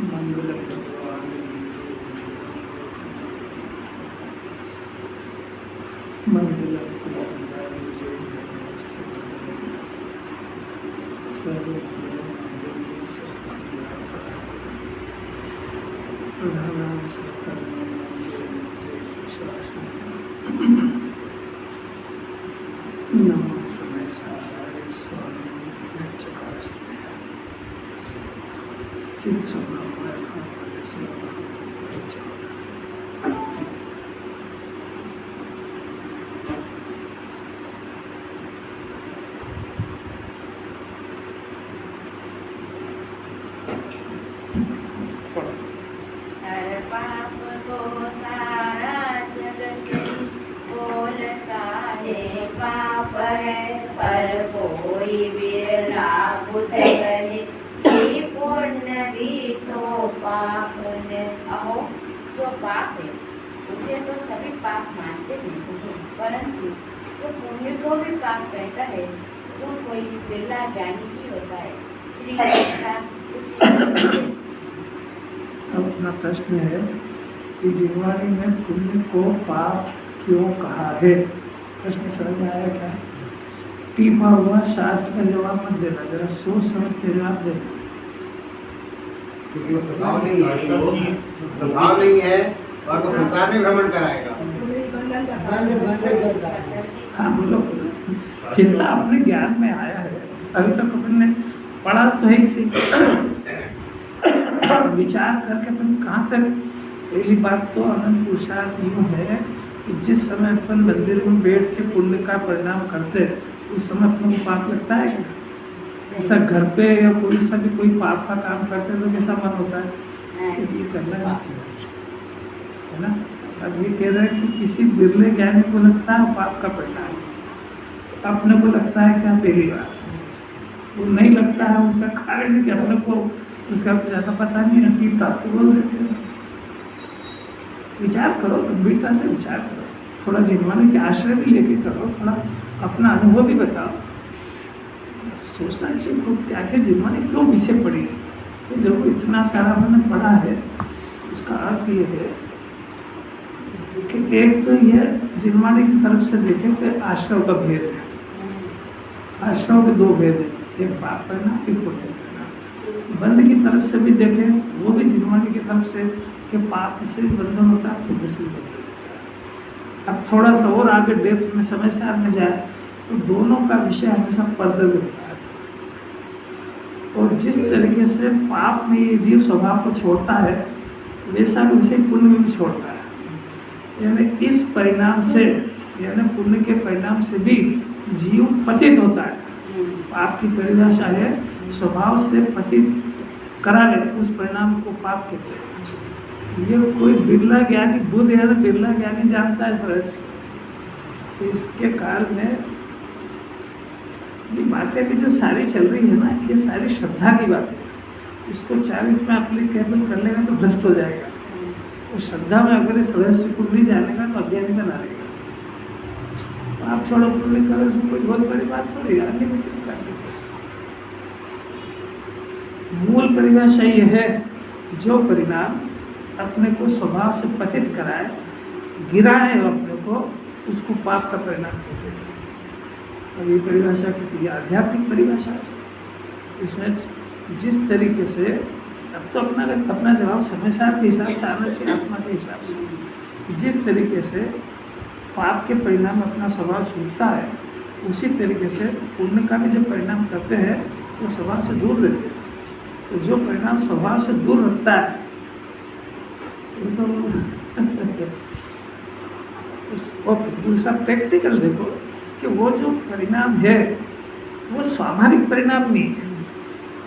मंगल भगवान मंगल प्रधानाम नमः समय साराय स्वामी चकारस्ते चित समाय से पाप है उसे तो सभी पाप मानते हैं, परंतु जो पुण्य को भी पाप कहता है वो कोई बिरला ज्ञानी ही होता है। श्री अब अपना प्रश्न है कि जिनवाणी में पुण्य को पाप क्यों कहा है? प्रश्न समझ में आया क्या? टीपा हुआ शास्त्र का जवाब मत देना, जरा सोच समझ के जवाब देना। क्योंकि वो स्वभाव नहीं है और वो संसार में भ्रमण कराएगा। हाँ बोलो। चिंता अपने ज्ञान में आया है, अभी तक अपन ने पढ़ा तो है इसे विचार करके अपन कहाँ तक। पहली बात तो अनंत पुरुषार्थ यूँ है कि जिस समय अपन मंदिर में बैठ के पुण्य का परिणाम करते उस समय अपन को पाप लगता है क्या? ऐसा घर पे या कोई सा भी कोई पाप का काम करते तो कैसा मन होता है कि ये करना नहीं चाहिए, है ना? अब ये कह रहे हैं कि किसी बिरले ज्ञानी को लगता है पाप का परिणाम, अपने को लगता है क्या? पहली बार वो नहीं लगता है, उसका कारण है कि अपने को उसका ज़्यादा पता नहीं है, कि आपको बोल देते हैं। विचार करो, गंभीरता से विचार करो, थोड़ा जिनवाने के आश्रय भी लेके करो, थोड़ा अपना अनुभव भी बताओ। सोचना चाहिए को क्या क्या जिनवाने क्यों पीछे पड़ी है। तो देखो इतना सारा मैंने पढ़ा है, उसका अर्थ ये है कि एक तो यह जिनवाने की तरफ से देखें तो आश्रव का भेद है। आश्रव के दो भेद है, एक पाप करना, एक पुण्य करना। बंद की तरफ से भी देखें, वो भी जिनवाने की तरफ से कि पाप से भी बंधन होता है, पुण्य से भी बंधन होता है। अब थोड़ा सा और आगे डेप्थ में समय सार में जाए तो दोनों का विषय हमेशा पर्दे में होता है। और जिस तरीके से पाप में ये जीव स्वभाव को छोड़ता है वैसा उसे पुण्य में भी छोड़ता है। यानी इस परिणाम से, यानी पुण्य के परिणाम से भी जीव पतित होता है। पाप की परिभाषा है स्वभाव से पतित करा ले, उस परिणाम को पाप कहते हैं। ये कोई बिरला ज्ञानी बुद्ध है ना, बिरला ज्ञानी जानता है सरस। इसके काल में ये बातें भी जो सारी चल रही है ना, ये सारी श्रद्धा की बात है। इसको चारित्र में एप्लीकेबल कर लेगा तो भ्रष्ट हो जाएगा, और श्रद्धा में अगर इस रहस्य को नहीं जानेगा तो अज्ञानी बना रहेगा। तो आप छोड़ो पुण्य करो, इसमें कोई बहुत बड़ी बात थोड़ी है। मूल परिभाषा ये है, जो परिणाम अपने को स्वभाव से पतित कराए, गिराए अपने को, उसको पाप का परिणाम कहते हैं। और ये परिभाषा की आध्यात्मिक परिभाषा है। इसमें जिस तरीके से, अब तो अपना जवाब समय सार के हिसाब से आना चाहिए, आत्मा के हिसाब से। जिस तरीके से पाप के परिणाम अपना स्वभाव छूटता है, उसी तरीके से पुण्य का भी जब परिणाम करते हैं तो स्वभाव से दूर रहते हैं। तो जो परिणाम स्वभाव से दूर रखता है उसको दूसरा प्रैक्टिकल देखो कि वो जो परिणाम है वो स्वाभाविक परिणाम नहीं है,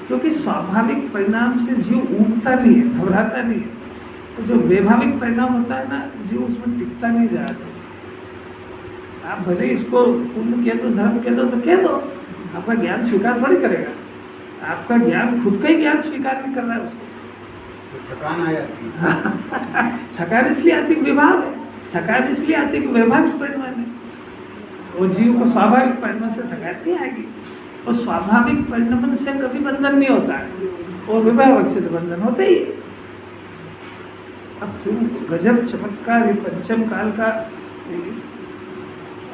क्योंकि स्वाभाविक परिणाम से जीव ऊबता नहीं है, घबराता नहीं है। तो जो वैभाविक परिणाम होता है ना, जीव उसमें टिकता नहीं जाता। आप भले इसको पुण्य कह दो, धर्म कह दो तो कह दो, आपका ज्ञान स्वीकार थोड़ी करेगा। आपका ज्ञान खुद का ही ज्ञान स्वीकार नहीं कर रहा है उसको। थकान आ जाती है। थकान इसलिए आती है, विभाग है। थकान इसलिए आती है कि वैभाविक परिणाम है। वो जीव को स्वाभाविक परिणाम से थकान नहीं आएगी। और स्वाभाविक परिणाम से कभी बंधन नहीं होता है, और विभावक से तो बंधन होते ही। अब तुम गजब चमत्कार है, पंचम काल का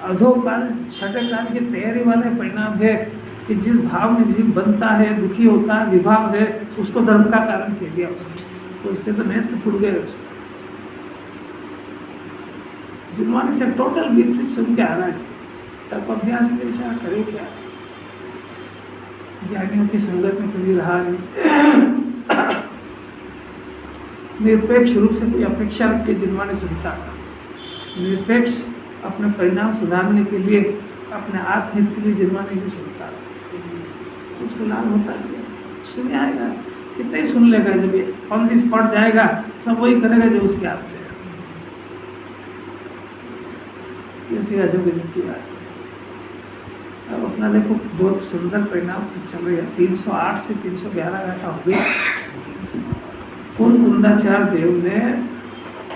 अधोकाल छठे काल की तैयारी वाले परिणाम है कि जिस भाव में जीव बनता है, दुखी होता है, विभाव है, उसको धर्म का कारण कह दिया उसने, तो उसके तो नेत्र फूट गए उसके। जिन्होंने से टोटल विपरीत सुन के आना चाहिए, तब अभ्यास में विचार करे क्या। ज्ञानियों की संगत में कभी रहा नहीं, निरपेक्ष रूप से कोई अपेक्षा रख के जिन्होंने सुनता था, निरपेक्ष अपने परिणाम सुधारने के लिए, अपने आत्महित के लिए जिन्होंने भी सुनता था, उसको लाभ होता नहीं, सुन आएगा कितने ही सुन लेगा, जब ऑन द स्पॉट जाएगा सब वही करेगा जो उसके आते हैं। इसी अजब गजब की बात है। अब अपना देखो बहुत सुंदर परिणाम चल रही है, 308 से 311 गाथा हो गई। कुंदाचार्य देव ने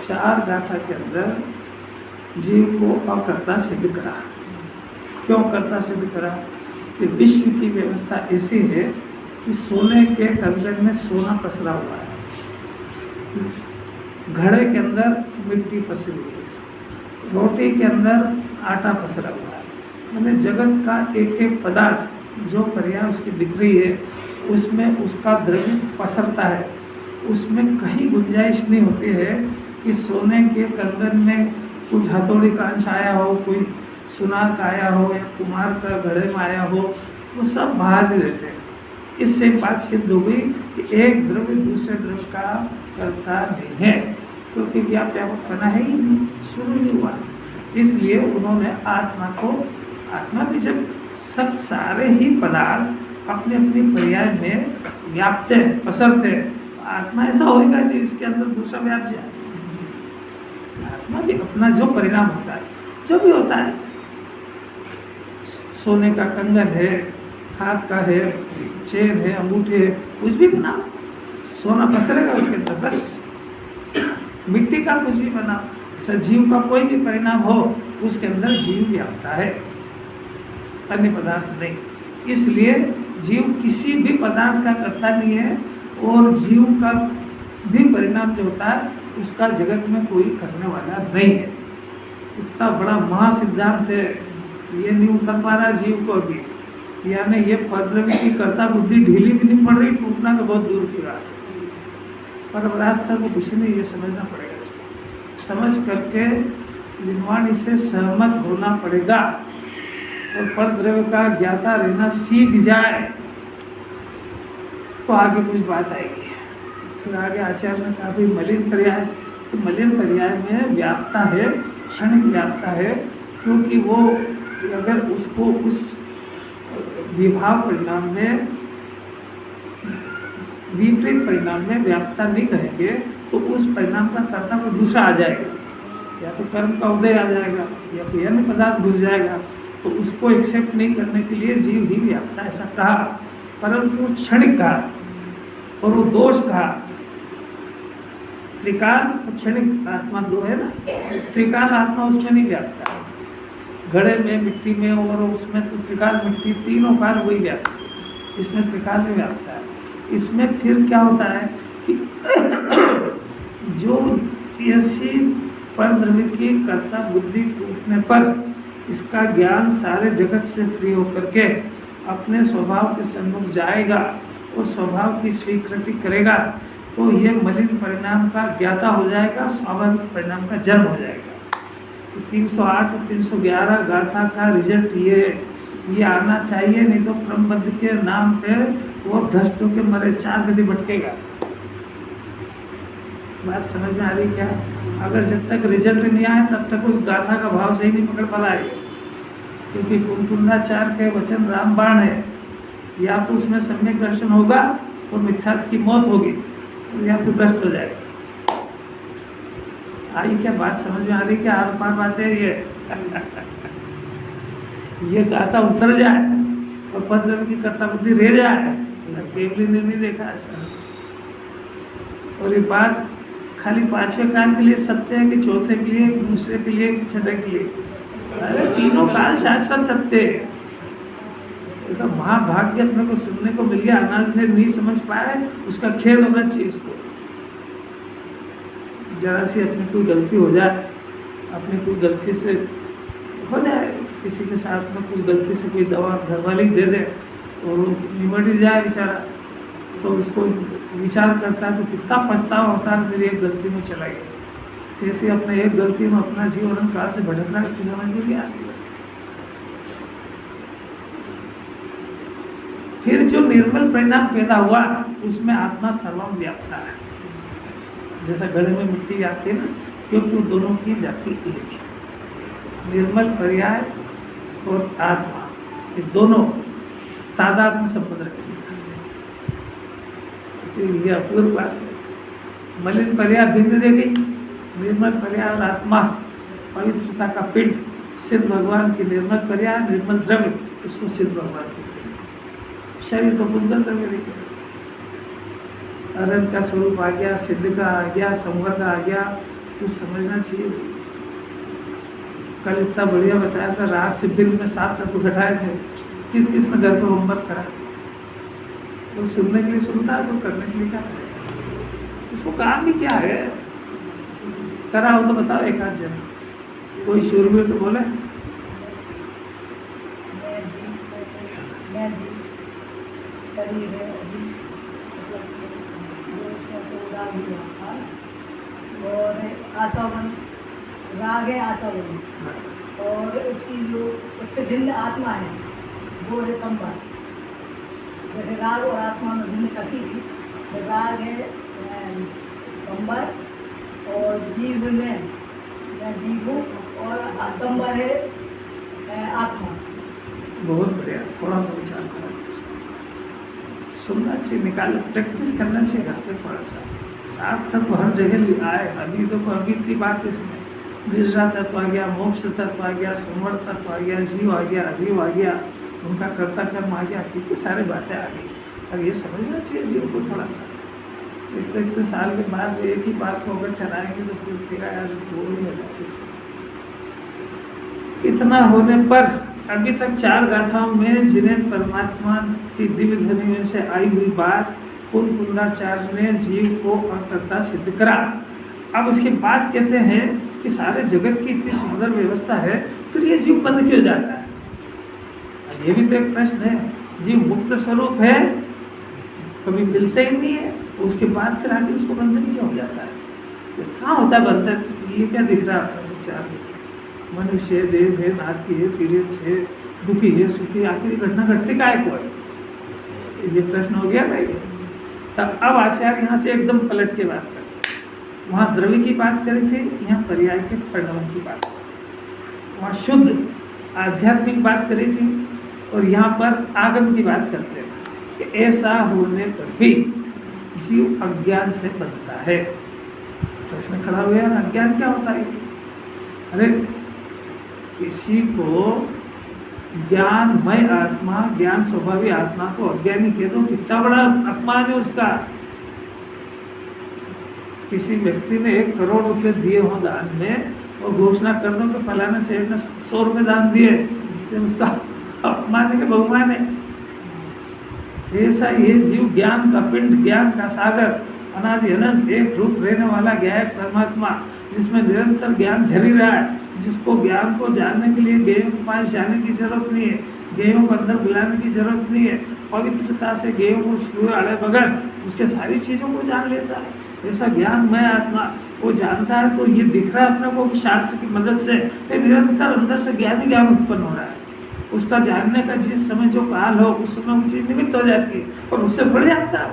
4 गाथा के अंदर जीव को अकर्ता सिद्ध करा। क्यों कर्ता सिद्ध करा? कि विश्व की व्यवस्था ऐसी है कि सोने के कंगन में सोना पसरा हुआ है, घड़े के अंदर मिट्टी पसरी हुई है, रोटी के अंदर आटा पसरा हुआ है। मैंने जगत का एक एक पदार्थ जो पर्याय उसकी दिख रही है उसमें उसका द्रव्य पसरता है, उसमें कहीं गुंजाइश नहीं होती है कि सोने के कंगन में कुछ हथौड़ी का अंश आया हो, कोई सुनार का आया हो या कुमार का घड़े में आया हो, वो सब बाहर ही रहते हैं। इससे बात सिद्ध हो गई कि एक द्रव्य दूसरे द्रव्य का कर्ता नहीं है, क्योंकि व्यापक बना है ही नहीं, शुरू नहीं हुआ। इसलिए उन्होंने आत्मा को, आत्मा भी जब सब सारे ही पदार्थ अपने अपने पर्याय में व्याप्त है, पसरते हैं, तो आत्मा ऐसा होएगा जो इसके अंदर दूसरा व्याप जाए। आत्मा भी अपना जो परिणाम होता है, जो भी होता है, सोने का कंगन है, हाथ का है, चेन है, अंगूठे है, कुछ भी बना, सोना पसरेगा उसके अंदर, बस मिट्टी का कुछ भी बना, जीव का कोई भी परिणाम हो उसके अंदर जीव व्यापता है, अन्य पदार्थ नहीं। इसलिए जीव किसी भी पदार्थ का कर्ता नहीं है, और जीव का भी परिणाम जो होता है उसका जगत में कोई करने वाला नहीं है। इतना बड़ा महासिद्धांत है, ये नहीं उतर पा रहा जीव को अभी, यानी ये पद्रवी की कर्ता बुद्धि ढीली भी नहीं पड़ रही, टूटना तो बहुत दूर की बात है। पर रास्ता को कुछ नहीं, ये समझना पड़ेगा, समझ करके जिनवाणी से सहमत होना पड़ेगा, और परद्रव्य का ज्ञाता रहना सीख जाए तो आगे कुछ बात आएगी। फिर आगे आचार्य ने कहा भाई मलिन पर्याय, तो मलिन पर्याय में व्याप्ता है, क्षणिक व्याप्ता है, क्योंकि वो अगर उसको उस विभाव परिणाम में, विपरीत परिणाम में व्याप्ता नहीं कहेंगे तो उस परिणाम का कर्ता को दूसरा आ जाएगा, या तो कर्म का उदय आ जाएगा या कोई अन्य पदार्थ घुस जाएगा, तो उसको एक्सेप्ट नहीं करने के लिए जीव ही व्याप्ता ऐसा कहा, परंतु क्षणिक कहा, और वो दोष कहा। त्रिकाल और क्षणिक आत्मा दो है ना, त्रिकाल आत्मा उसमें नहीं व्याप्ता, घड़े में, मिट्टी में, और उसमें तो त्रिकाल मिट्टी, तीनों काल वही व्याप्त है, इसमें त्रिकाल में व्याप्ता है। इसमें फिर क्या होता है कि जो ऐसी परद्रव्य की कर्ता बुद्धि टूटने पर इसका ज्ञान सारे जगत से फ्री होकर के अपने स्वभाव के सम्मुख जाएगा, उस स्वभाव की स्वीकृति करेगा, तो ये मलिन परिणाम का ज्ञाता हो जाएगा, स्वाभाविक परिणाम का जन्म हो जाएगा। तो 308 और 311 गाथा का रिजल्ट ये आना चाहिए, नहीं तो क्रमबद्ध के नाम पे वो भ्रष्ट के मरे 4 गति भटकेगा। बात समझ में आ रही क्या? अगर जब तक रिजल्ट नहीं आए तब तक उस गाथा का भाव सही नहीं पकड़ पा है, क्योंकि कुंदाचार्य के वचन रामबाण है, या तो उसमें सम्यक दर्शन होगा तो मिथ्यात्व की मौत होगी, या फिर भ्रष्ट हो जाएगा। आई क्या बात समझ में आ रही? क्या आर पार बातें ये गाथा उतर जाए और पद्रव्य की कर्ता बुद्धि रह जाए, केवली ने नहीं देखा ऐसा। और ये बात खाली 5वें काल के लिए सत्य है कि चौथे के लिए, दूसरे के लिए, कि छठे के लिए? अरे तीनों काल शाश्वत सत्य है। तो महाभाग्य अपने को सुनने को मिल गया, आनंद से नहीं समझ पाए उसका खेद होना चाहिए उसको। जरा सी अपनी कोई गलती हो जाए, अपनी कोई गलती से हो जाए, किसी के साथ में कुछ गलती से कोई दवा घर वाले ही दे दे और वो निमट ही जाए बेचारा, तो उसको विचार करता है तो कितना पछतावा होता है, मेरी एक गलती में चला गया। ऐसे अपने एक गलती में अपना जीवन काल से भटकना की समझ में भी आती है। फिर जो निर्मल परिणाम पैदा हुआ उसमें आत्मा सर्वम व्याप्ता है, जैसा गले में मिट्टी व्याप्ति है ना, क्योंकि वो दोनों की जाति एक है। निर्मल पर्याय और आत्मा ये दोनों तादात्म्य संबंध रखते हैं। ये अपूर्व बात है। मलिन पर्याय भिन्न रह गई, निर्मल पर्याय और आत्मा पवित्रता का पिंड, सिद्ध भगवान की निर्मल पर्याय, निर्मल द्रव्य, इसको सिद्ध भगवान कहते हैं। शरीर तो बुद्धन द्रव्य रह गया, अनंत का स्वरूप आ गया, सिद्ध का आ गया, संवर का आ गया, कुछ समझना चाहिए। कल इतना बढ़िया बताया था, राग से बिल में 7 तत्व घटाए थे। किस किस ने घर पर होमवर्क करा? वो सुनने के लिए सुनता है, वो करने के लिए क्या करे? उसको काम भी क्या है? करा हो तो बताओ एक आध जन, कोई शूरवीर तो बोले। शरीर है अभी, और आशावन, राग है आशावन, और उसकी जो उससे भिन्न आत्मा है वो है संवर। जैसे राग और आत्मा में भिन्न कथी थी, तो राग है संवर और जीव में जीव और संवर है आत्मा। बहुत बढ़िया, थोड़ा विचार करो, सुनना चाहिए, निकाल प्रैक्टिस करना चाहिए घर पे थोड़ा सा। 7 तत्व हर जगह आए। अभी देखो अभी की बात है, इसमें निद्रा तत्व आ गया, मोक्ष तत्व आ गया, संवर तत्व आ गया, जीव आ गया, अजीव आ गया, उनका कर्ता कर्म आ गया, कितनी सारी बातें आ गई। अब ये समझना चाहिए जीव को थोड़ा सा। एक साल के बाद एक ही बात को अगर चलाएंगे तो फिर फिर यार बोर ही हो जाती है। इतना होने पर अभी तक 4 गाथाओं में जिन्हें परमात्मा की दिव्य ध्वनि में से आई हुई बात कुंडाचार्य ने जीव को अकर्ता सिद्ध करा। अब उसके बाद कहते हैं कि सारे जगत की इतनी सुंदर व्यवस्था है, फिर ये जीव बंद क्यों जाता है? ये भी तो एक प्रश्न है। जीव मुक्त स्वरूप है, कभी मिलता ही नहीं है, उसके बाद फिर आगे उसको बंधन क्यों हो जाता है? कहाँ होता है बंधन? ये क्या दिख रहा है विचार? मनुष्य देव है, नाती है, पीड़ित है, दुखी है, सुखी, आखिरी घटना घटती काय को है? ये प्रश्न हो गया ना ये। तब अब आचार्य यहाँ से एकदम पलट के बात करते हैं। वहाँ द्रव्य की बात करी थी, यहाँ पर्याय के परिणाम की बात। वहाँ शुद्ध आध्यात्मिक बात करी थी और यहाँ पर आगम की बात करते हैं कि ऐसा होने पर भी जीव अज्ञान से बचता है। प्रश्न खड़ा हुआ है ना, अज्ञान क्या होता है? अरे किसी को ज्ञानमय आत्मा, ज्ञान स्वभावी आत्मा को अज्ञानी कह दो, कितना बड़ा अपमान है उसका। किसी व्यक्ति ने 1 करोड़ रुपए दिए हो दान में और घोषणा कर दो कि फलाने सेठ ने 100 रुपए दान दिए, तो उसका अपमान है कि बहुमान है? ऐसा ये जीव ज्ञान का पिंड, ज्ञान का सागर, अनादि अनंत एक रूप रहने वाला ज्ञायक परमात्मा, जिसमें निरंतर ज्ञान झरी रहा है, जिसको ज्ञान को जानने के लिए गेयों के पास जाने की जरूरत नहीं है, गेयों को अंदर बुलाने की जरूरत नहीं है, पवित्रता से गेयों को छुए अड़े बगैर उसके सारी चीज़ों को जान लेता है। ऐसा ज्ञानमय आत्मा वो जानता है, तो ये दिख रहा है अपने को शास्त्र की मदद से निरंतर अंदर से ज्ञान ही ज्ञान उत्पन्न हो रहा है। उसका जानने का जिस समय जो काल हो उस समय वो चीज निमित्त हो जाती है और उससे बढ़ जाता है।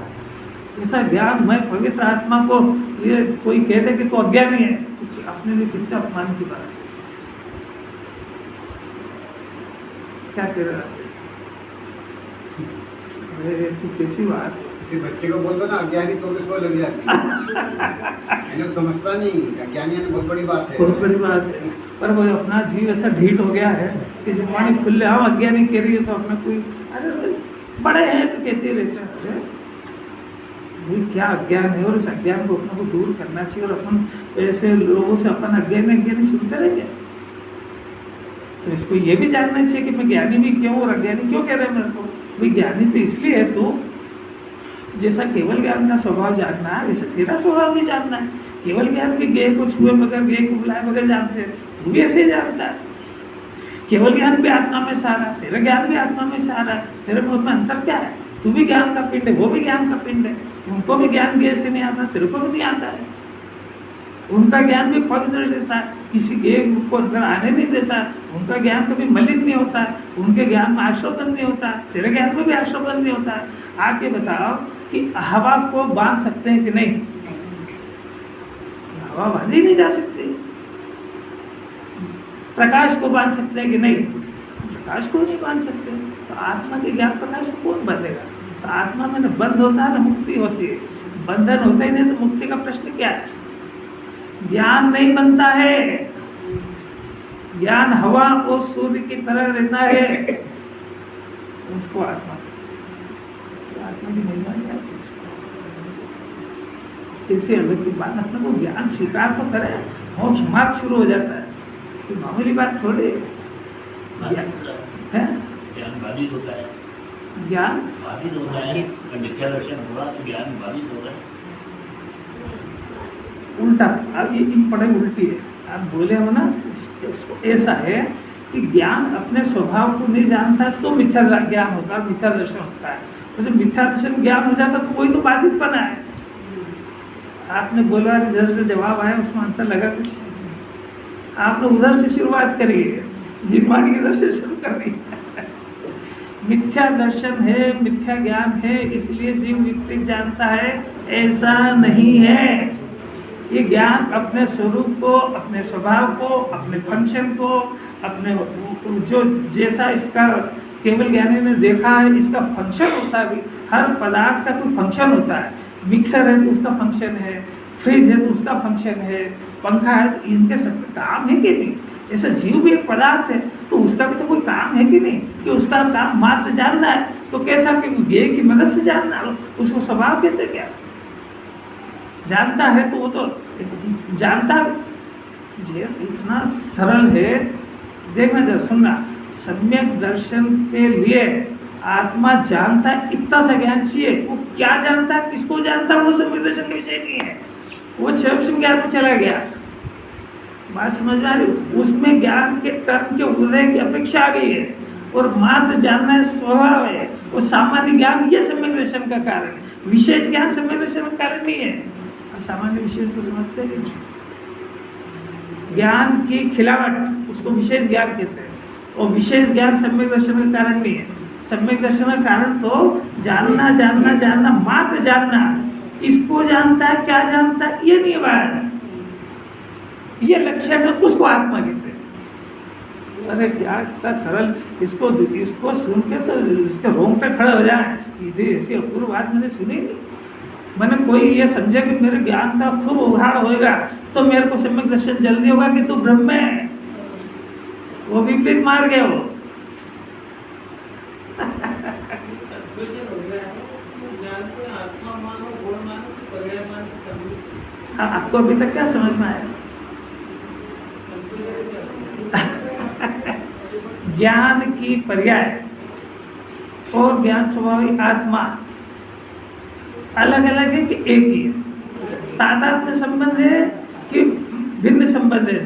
ऐसा ज्ञानमय पवित्र आत्मा को ये कोई कह दे कि तो अज्ञानी है, तो अपने लिए कितने अपमान की बात है। क्या कह रहा है? तो कैसी बात है? किसी बच्चे को बोल दो ना अज्ञानी, तो उसको लग जाती है। समझता नहीं, अज्ञानी बहुत बड़ी बात है, बहुत बड़ी बात है। पर वो अपना जीव ऐसा ढीठ हो गया है कि जमाने खुले हम अज्ञानी कह रही है तो अपना कोई अरे बड़े हैं तो कहते रहते हैं। भाई क्या अज्ञान है, और इस अज्ञान को अपने को दूर करना चाहिए। और अपन ऐसे लोगों से अपन अज्ञानी सुनते रहेंगे तो इसको ये भी जानना चाहिए कि मैं ज्ञानी भी क्यों और अज्ञानी क्यों कह रहे हैं मेरे को। भाई ज्ञानी तो इसलिए है तू जैसा केवल ज्ञान का स्वभाव जानना है वैसे तेरा स्वभाव भी जानना है। केवल ज्ञान भी गेय को छुए बगैर, गेय को बुलाए बगैर जानते हैं, तू भी ऐसे ही जानता है। केवल ज्ञान भी आत्मा में सारा है, तेरा ज्ञान भी आत्मा में सारा है। तेरे मुझ में अंतर क्या है? तू भी ज्ञान का पिंड है, वो भी ज्ञान का पिंड है। उनको भी ज्ञान गेय से नहीं आता, तेरे को भी नहीं आता है। उनका ज्ञान भी पवित्र रहता है, किसी गेय को अंदर आने नहीं देता। उनका ज्ञान कभी मलिन नहीं होता है, उनके ज्ञान में आश्रबंध नहीं होता है, तेरे ज्ञान में भी आश्रबंध नहीं होता है। आके बताओ कि हवा को बांध सकते हैं कि नहीं? हवा बांधी नहीं जा सकती। प्रकाश को बांध सकते हैं कि नहीं? प्रकाश को नहीं बांध सकते। तो आत्मा के ज्ञान प्रकाश को कौन बांधेगा? तो आत्मा में न बंध होता है न मुक्ति होती है। बंधन होता ही नहीं तो मुक्ति का प्रश्न क्या है? ज्ञान नहीं बनता है। ज्ञान हवा और सूर्य की तरह रहता है। उसको आत्मा की महिमा क्या है? इसे अलग की बात, अपने को ज्ञान स्वीकार तो करे, मोक्ष मार्ग शुरू हो जाता है। तो मामूली बात थोड़ी है। ज्ञान बाधित होता है, ज्ञान बाधित होता है। मिथ्या दर्शन हुआ तो ज्ञान बाधित होता है। उल्टा, अब ये पढ़ाई उल्टी है। आप बोले हो ना, इसको ऐसा है कि ज्ञान अपने स्वभाव को नहीं जानता तो मिथ्या ज्ञान होता है, मिथ्या दर्शन होता है। जैसे मिथ्या दर्शन ज्ञान हो जाता तो कोई तो बाधित बना है। आपने बोला इधर से जवाब आया, उसमें अंतर लगा कुछ? आपने उधर से शुरुआत करी है, जिनवाणी इधर से शुरू कर दी। मिथ्या दर्शन है, मिथ्या ज्ञान है, इसलिए जीव विपरीत जानता है, ऐसा नहीं है। ये ज्ञान अपने स्वरूप को, अपने स्वभाव को, अपने फंक्शन को, अपने जो जैसा इसका केवल ज्ञानी ने देखा है इसका फंक्शन होता है। हर पदार्थ का कोई फंक्शन होता है। मिक्सर है तो उसका फंक्शन है, फ्रिज है तो उसका फंक्शन है, पंखा है तो इनके सब काम है कि नहीं? ऐसा जीव भी एक पदार्थ है तो उसका भी तो कोई काम है कि नहीं? कि उसका काम मात्र जानना है। तो कैसा कि ज्ञेय की मदद से जानना, उसको स्वभाव कहते क्या? जानता है तो वो तो जानता, इतना सरल है। देखना जरा, सुनना। सम्यक दर्शन के लिए आत्मा जानता है, इतना सा ज्ञान चाहिए। वो क्या जानता है, किसको जानता है, वो सम्यक दर्शन का विषय नहीं है। वो क्षण ज्ञान में चला गया। बात समझ में आ रही? उसमें ज्ञान के कर्म के उदय की अपेक्षा आ गई है और मात्र जानना स्वभाव है। वो सामान्य ज्ञान ये सम्यक दर्शन का कारण है। विशेष ज्ञान सम्यक दर्शन का कारण नहीं है। अब सामान्य विशेष तो समझते हैं। ज्ञान की खिलावट उसको विशेष ज्ञान कहते हैं, और विशेष ज्ञान सम्यक दर्शन का कारण नहीं है। सम्यक दर्शन का कारण तो जानना जानना जानना, मात्र जानना। किसको जानता है, क्या जानता है, ये नहीं बात। ये लक्षण है, उसको आत्मा कहते हैं। अरे क्या इतना सरल, इसको सुन के तो इसके रोंग पे खड़े हो जाए। ये ऐसी अपूर्व बात मैंने सुनी नहीं। मैंने कोई ये समझा कि मेरे ज्ञान का खूब उघाड़ होएगा तो मेरे को सम्यक दर्शन जल्दी होगा कि तू ब्रह्म है। वो विपरीत मार गए हो। हाँ, आपको अभी तक क्या समझ में आया? ज्ञान की पर्याय और ज्ञान स्वभाविक आत्मा अलग अलग है कि एक ही है? तादात्म्य संबंध है कि भिन्न संबंध है?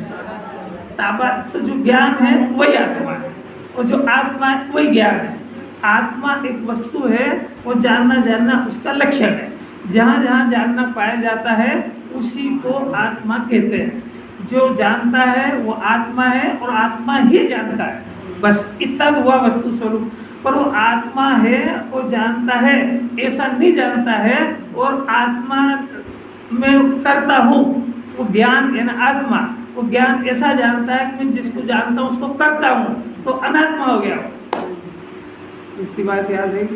तो जो ज्ञान है वही आत्मा है, और जो आत्मा है वही ज्ञान है। आत्मा एक वस्तु है, वो जानना जानना उसका लक्षण है। जहाँ जहाँ जानना पाया जाता है उसी को आत्मा कहते हैं। जो जानता है वो आत्मा है और आत्मा ही जानता है। बस इतना तो हुआ वस्तु स्वरूप। पर वो आत्मा है, वो जानता है, ऐसा नहीं जानता है। और आत्मा में करता हूँ, वो ज्ञान है ना आत्मा। वो ज्ञान ऐसा जानता है कि मैं जिसको जानता हूँ उसको करता हूँ, तो अनात्मा हो गया। इतनी बात याद रहेगी,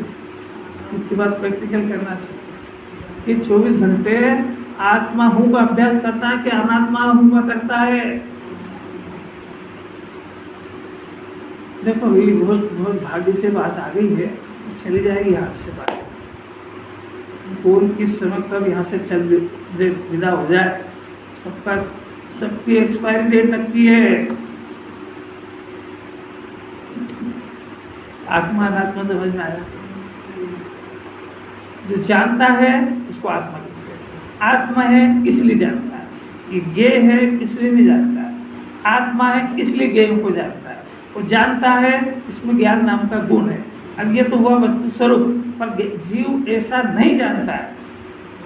इतनी बात प्रैक्टिकल करना चाहिए कि 24 घंटे आत्मा हूँ का अभ्यास करता है कि अनात्मा हूँ का करता है। देखो ये बहुत बहुत भाग्य से बात आ गई है, चली जाएगी हाथ से बात। कौन किस समय कब यहाँ से चल विदा हो जाए, सबकी एक्सपायरी डेट नक्की है। आत्मा अनात्मा समझ में आया? जो जानता है उसको आत्मा कहते हैं। आत्मा है इसलिए जानता है, ये ज्ञेय है इसलिए नहीं जानता है। आत्मा है इसलिए ज्ञेय को जानता है, वो जानता है, इसमें ज्ञान नाम का गुण है। अब ये तो हुआ वस्तु स्वरूप, पर जीव ऐसा नहीं जानता है,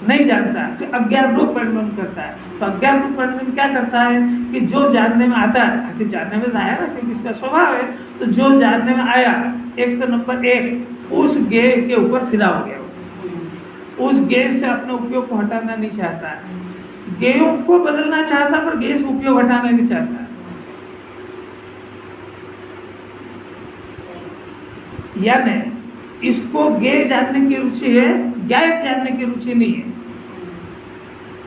नहीं जानता तो अज्ञान रूप परिणाम करता है। तो अज्ञान रूप परिणाम क्या करता है कि जो जानने में आता है, आखिर जानने में आया ना, क्योंकि इसका स्वभाव है, तो जो जानने में आया, एक तो नंबर एक उस ज्ञेय के ऊपर फिदा हो गया, उस ज्ञेय से अपने उपयोग को हटाना नहीं चाहता है। ज्ञेयों को बदलना चाहता पर ज्ञेय से उपयोग हटाना नहीं चाहता। यानी इसको ज्ञेय जानने की रुचि है, ज्ञायक जानने की रुचि नहीं है।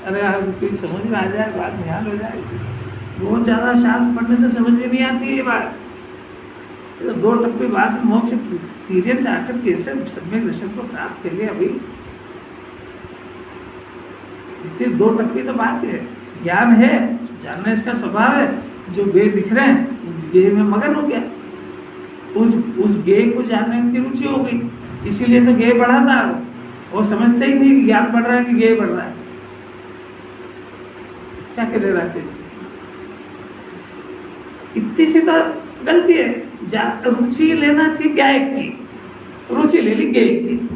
अरे आप कोई समझ में आ जाए, बात ध्यान हो जाए। बहुत ज़्यादा शांत पढ़ने से समझ में नहीं आती ये बात। तो 2 टप्पे बाद में मोक्ष तीर्यन से आकर कैसे सम्यक दर्शन को प्राप्त कर लिया अभी। इसलिए 2 टप्पे तो बात है, ज्ञान है, जानना इसका स्वभाव है। जो ज्ञेय दिख रहे हैं ज्ञेय में मगन हो गया, उस ज्ञेय को जानने की रुचि हो गई, इसीलिए तो ज्ञेय बढ़ा था। वो समझते ही नहीं कि ज्ञान बढ़ रहा है कि ज्ञेय बढ़ रहा है। क्या करे रहते, इतनी सी तो गलती है। रुचि लेना थी ज्ञायक की, रुचि ले ली ज्ञेय की।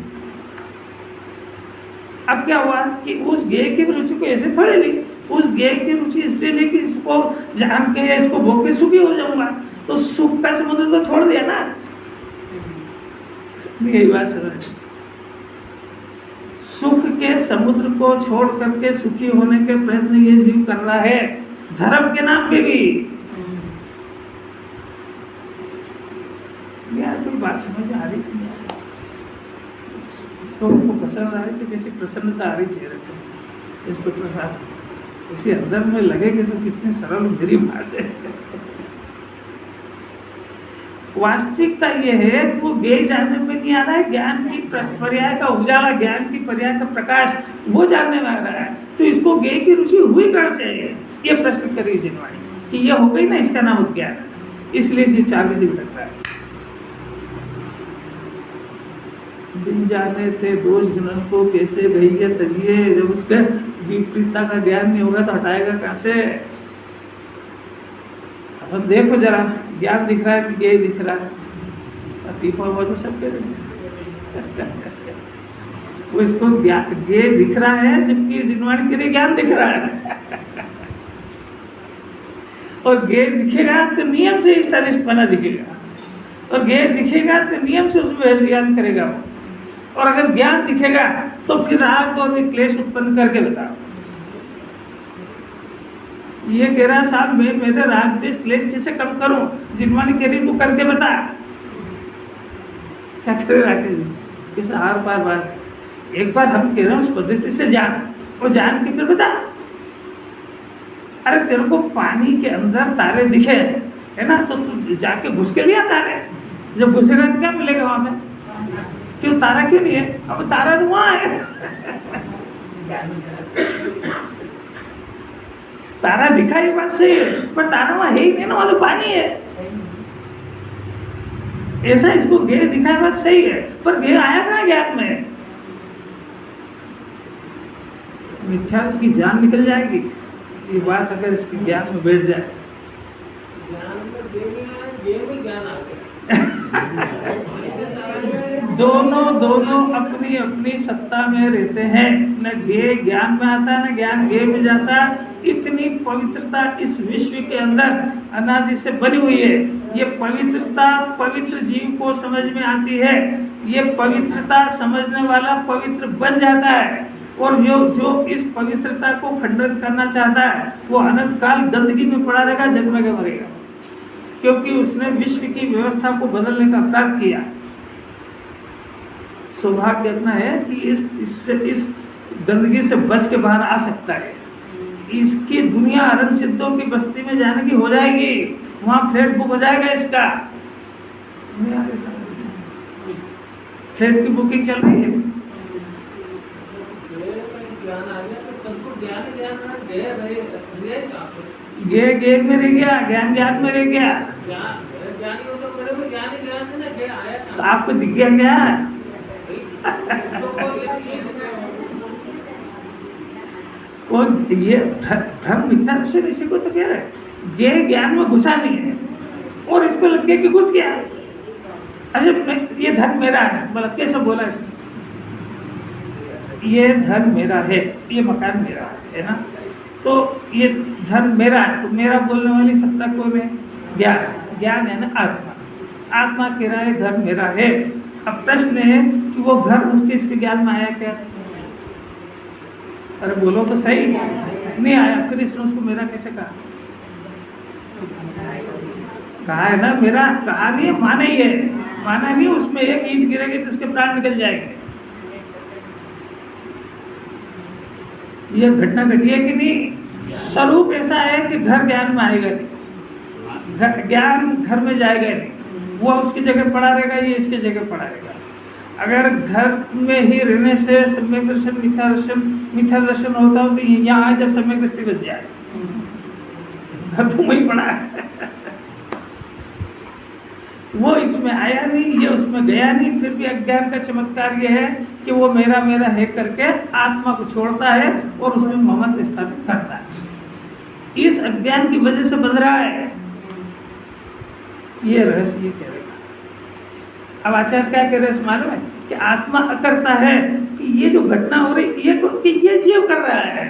अब क्या हुआ कि उस ज्ञेय की रुचि को ऐसे थोड़े ली, उस ज्ञेय की रुचि इसलिए ली कि इसको जान के या इसको भोग के सुखी हो जाऊंगा, तो सुख का समुद्र तो छोड़ दिया ना। यही बात समझ, सुख के समुद्र को छोड़ करके सुखी होने के प्रयत्न ये जीव कर रहा है, धर्म के नाम पे भी। यार कोई बात समझ आ रही तो उनको पसंद आ रही, तो कैसी प्रसन्नता आ रही चेहरे पर इंस्पेक्टर साहब, इसी अंदर में लगेगी तो कितनी सरल मेरी बात है। वास्तविकता ये है कि वो ज्ञेय जानने में नहीं आ रहा है, ज्ञान की पर्याय का उजाला, ज्ञान की पर्याय का प्रकाश वो जानने में आ रहा है। तो इसको ज्ञेय की रुचि हुई कहाँ से है, ये प्रश्न करिए जिनवाणी कि ये हो गई ना, इसका नाम अज्ञान, इसलिए ये 4 बजे भटक रहा है। दिन जाने थे दोष गुणन को कैसे भैया तजिए, जब उसके विपरीतता का ज्ञान नहीं होगा तो हटाएगा कहाँ से। अब देखो जरा, ज्ञान दिख रहा है कि ज्ञेय दिख रहा है, टीपा हुआ तो सब करेंगे। वो इसको ज्ञेय दिख रहा है जबकि जिनवाणी के लिए ज्ञान दिख रहा है। और ज्ञेय दिखेगा तो नियम से इष्टानिष्ट बना दिखेगा, और ज्ञेय दिखेगा तो नियम से उसमें ज्ञान करेगा वो। और अगर ज्ञान दिखेगा तो फिर राग और क्लेश उत्पन्न करके बताओ। ये कह रहा साहब मैं मेरे राग द्वेष क्लेश कैसे कम करूं, जिनवाणी कह रही तू करके बता। क्या करे राकेश जी, इस हर बार एक बार हम कह रहे हैं उस पद्धति से जान, और जान के फिर बता। अरे तेरे को पानी के अंदर तारे दिखे है ना, तो तू जाके घुस के लिया तारे, जब घुसेगा तो क्या मिलेगा वहां में, क्यों तारा क्यों नहीं है, अब तारा तो वहां है। तारा दिखा ही बात सही है, पर तारा वहां है ही नहीं ना, वहां तो पानी है। ऐसा इसको ज्ञेय दिखा बात सही है, पर ज्ञेय आया कहाँ ज्ञान में, मिथ्यात्व की जान निकल जाएगी ये बात अगर इसकी ज्ञान में बैठ जाए। दोनों अपनी अपनी सत्ता में रहते हैं, न ज्ञेय ज्ञान में आता है न ज्ञान ज्ञेय में जाता है। इतनी पवित्रता इस विश्व के अंदर अनादि से बनी हुई है। ये पवित्रता पवित्र जीव को समझ में आती है, ये पवित्रता समझने वाला पवित्र बन जाता है, और जो इस पवित्रता को खंडन करना चाहता है वो अनंत काल गंदगी में पड़ा रहेगा, जन्मेगा मरेगा, क्योंकि उसने विश्व की व्यवस्था को बदलने का अपराध किया। सौभाग्य इतना है कि इस गंदगी से बच के बाहर आ सकता है। इसकी दुनिया अरन सिद्धों की बस्ती में जाने की हो जाएगी, वहाँ फ्लैट बुक हो जाएगा इसका। फ्लैट की बुकिंग चल रही है। ज्ञेय में रह गया, ज्ञान ज्ञान में रह गया। तो आपको दिख गया क्या? और ये भ्रम मिथ्या दर्शन इसी को तो कह रहे हैं, ये ज्ञान में घुसा नहीं है और इसको लग गया कि घुस गया। अच्छा ये धन मेरा है, बोला कैसे बोला इसने, ये धन मेरा है, ये मकान मेरा है ना, तो ये धन मेरा है, तो मेरा बोलने वाली सत्ता कौन है? ज्ञान। ज्ञान है ना आत्मा। आत्मा कह रहा है घर मेरा है। अब प्रश्न है कि वो घर उठ के इसके ज्ञान में आया क्या? अरे बोलो तो सही, नहीं आया, फिर इसने उसको मेरा कैसे कहा? कहा है ना मेरा, कहा नहीं है, माना ही है, माना नहीं, उसमें एक ईंट गिरेगी तो उसके प्राण निकल जाएंगे। ये घटना घटी है कि नहीं? स्वरूप ऐसा है कि घर ज्ञान में आएगा नहीं, ज्ञान घर में जाएगा नहीं, वो उसकी जगह पड़ा रहेगा, ये इसकी जगह पड़ा रहेगा। अगर घर में ही रहने से सम्यक दर्शन मिथ्या दर्शन होता हो तो यहाँ जब सम्यक दृष्टि बच जाए, घर तो वही पड़ा है। वो इसमें आया नहीं, ये उसमें गया नहीं, फिर भी अज्ञान का चमत्कार ये है कि वो मेरा मेरा है करके आत्मा को छोड़ता है और उसमें ममत्व स्थापित करता है। इस अज्ञान की वजह से बन रहा है, ये रहस्य ये कह रहे। अब आचार्य क्या कह रहे हैं मालूम है कि आत्मा अकर्ता है, कि ये जो घटना हो रही ये जीव कर रहा है।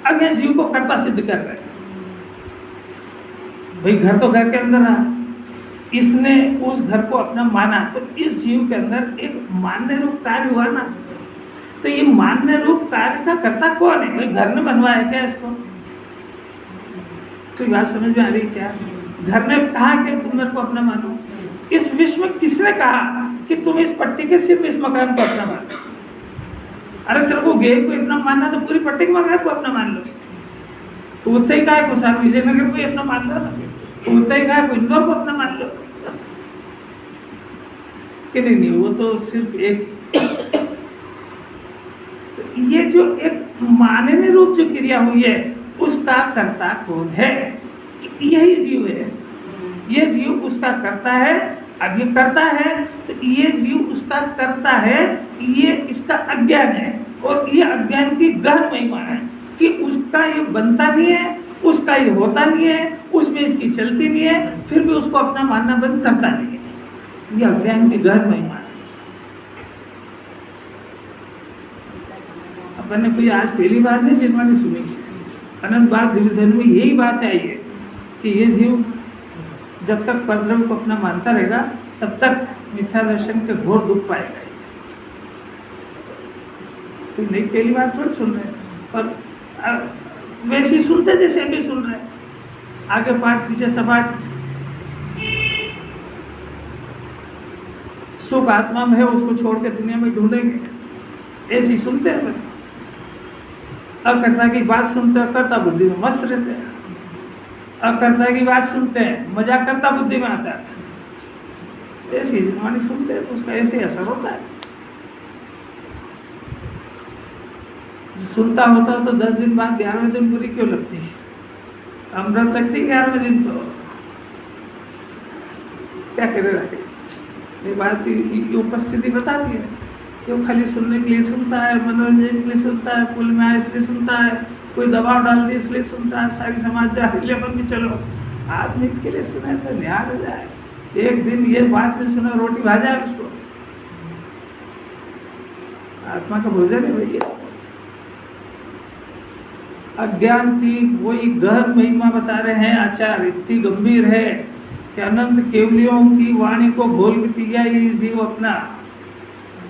अब ये जीव को कर्ता सिद्ध कर रहे हैं। भाई घर तो घर के अंदर रहा, इसने उस घर को अपना माना, तो इस जीव के अंदर एक मान्य रूप कार्य हुआ ना, तो ये मान्य रूप कार्य का कर्ता कौन है? भाई घर ने बनवाया क्या इसको? कोई बात समझ में आ रही क्या? घर ने कहा कि तुम मेरे को अपना मानो। इस विश्व में किसने कहा कि तुम इस पट्टी के सिर्फ इस मकान को अपना मानो? अरे तेरे को गे को अपना मानना तो पूरी पट्टी के मकान को अपना मान लो। तो उतना ही कहा को सारा विजयनगर को अपना मान लो, तो उतना ही कहा को इंदौर को अपना मान लो कि नहीं, वो तो सिर्फ एक। तो ये जो एक मानने रूप जो क्रिया हुई है उसका कर्ता कौन है? यही जीव है, ये जीव उसका कर्ता है। अब ये करता है तो ये जीव उसका करता है, ये इसका अज्ञान है और ये अज्ञान की गहन महिमा है कि उसका ये बनता नहीं है, उसका ये होता नहीं है, उसमें इसकी चलती नहीं है, फिर भी उसको अपना मानना बंद करता नहीं है। ये अज्ञान की गहन महिमा है। अपन ने कोई आज पहली बार नहीं जिनवानी सुनी, अनंत बार दिव्यधन में यही बात आई है कि ये जीव जब तक परब्रह्म को अपना मानता रहेगा तब तक मिथ्या दर्शन के घोर दुख पाएगा। तो नहीं पहली बार थोड़ी सुन रहे, पर वैसे ही सुनते जैसे अभी सुन रहे, आगे पाठ पीछे सपाट। सुख आत्मा में है, उसको छोड़ के दुनिया में ढूंढेंगे, ऐसे ही सुनते हैं। अकर्ता की बात सुनते हैं, कर्ता बुद्धि में मस्त रहते हैं। अकर्ता की बात सुनते हैं, मजा करता बुद्धि में आता है। ऐसी जिनवानी सुनते हैं तो उसका ऐसे ही असर होता है। सुनता होता तो 10 दिन बाद 11वें दिन बुरी क्यों लगती है? अमृत लगती है 11वें दिन। तो क्या करे रखे, ये बात की उपस्थिति बताती है कि वो खाली सुनने के लिए सुनता है, मनोरंजन के लिए सुनता है, पुल में आए इसलिए सुनता है, कोई दबाव डाल दे इसलिए सुनता है, सारी समाज जा रही है भी चलो आदमी के लिए सुने तो निहार हो जाए। एक दिन ये बात नहीं सुना, रोटी भाजा उसको, आत्मा का भोजन है भैया। अज्ञान की वही गहन महिमा बता रहे हैं आचार्य, इतनी गंभीर है कि अनंत केवलियों की वाणी को घोल के पी गया ये जीव अपना,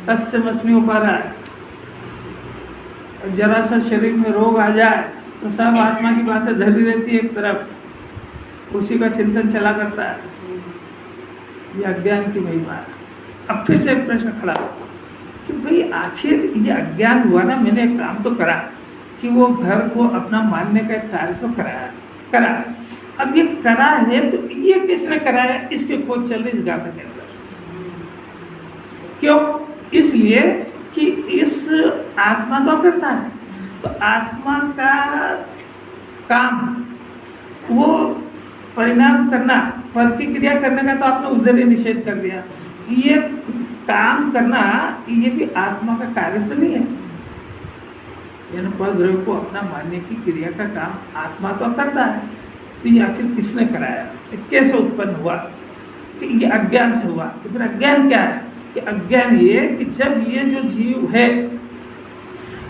तस्य मस्मी पा रहा है। जरा सा शरीर में रोग आ जाए तो सब आत्मा की बातें धरी रहती है एक तरफ, उसी का चिंतन चला करता है। ये अज्ञान की महिमा है। अब फिर से एक प्रश्न खड़ा कि भाई आखिर ये अज्ञान हुआ ना, मैंने एक काम तो करा कि वो घर को अपना मानने का कार्य तो करा। अब ये करा है तो ये किसने कराया, इसकी खोज चल रही इस गाथा के अंदर। क्यों? इसलिए कि इस आत्मा तो करता है, तो आत्मा का काम वो परिणाम करना, फल की क्रिया करने का तो आपने उधर ही निषेध कर दिया। ये काम करना ये भी आत्मा का कार्य तो नहीं है। यानी परद्रव्य को अपना मानने की क्रिया का काम आत्मा तो करता है। तो ये आखिर किसने कराया, ये कैसे उत्पन्न हुआ? कि ये अज्ञान से हुआ। तो फिर अज्ञान क्या है? कि अज्ञान ये कि जब ये जो जीव है